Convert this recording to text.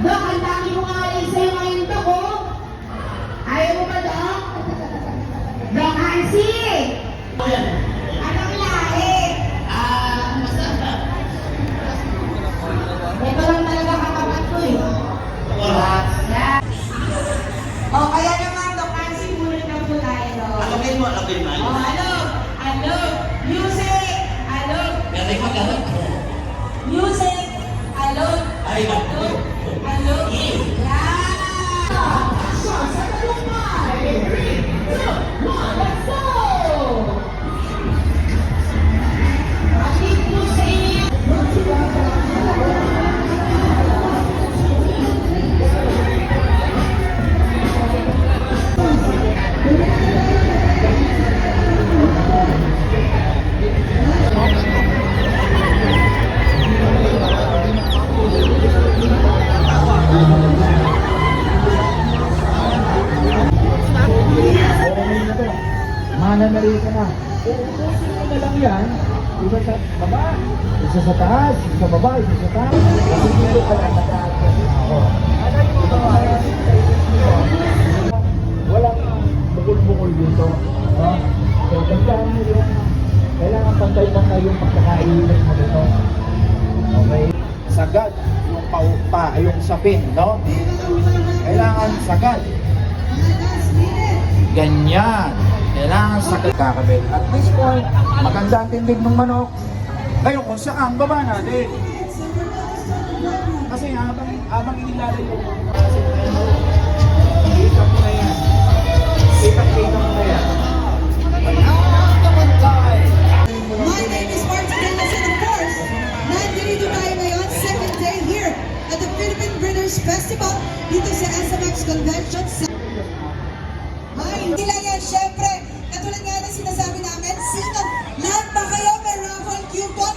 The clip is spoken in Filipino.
Dok, ang dami ko nga alay sa'yo ngayon, Dok, oh. Ayaw mo ba, Dok? Dok Hansi! Anong lahi? Masarap. Ito lang talaga katapat ko, eh. Yan. O, kaya naman, Dok Hansi, muna na po tayo, Dok. Alagay mo. O, alog, music, alog, Galing mag-alag. music, alog, Ay, alog, alog. Yan! Sa talupay! 3, 2, 1, let's go! Atid mo sa inyo. Mananali ka na. Uubusin mo na lang yan. Isa sa baba, isa sa taas, isa sa baba, isa sa taas. Kasi dito ka lang nataas ako. Walang bukol-bukol dito. No? So, tandaan mo yun. Kailangan pantay-pantay yung pagkakainit mo dito. Okay? Sagad yung paupa, yung sapin, no? Kailangan sagad. Ganyan. Kailangan sagad kakabit. At this point, maganda ang tindig ng manok. Ngayon kung saan, baba natin. Kasi habang inilalay yung ikat mo na yan. Ikat mo na yan. My name is Martin Davis and of course, nandito tayo ngayon, second day here at the Philippine Breeders Festival dito sa SMX Convention Center. Ay, hindi lang yan, syempre, katulad nga na sinasabi namin, sino, lahat ba kayo may raffle coupon?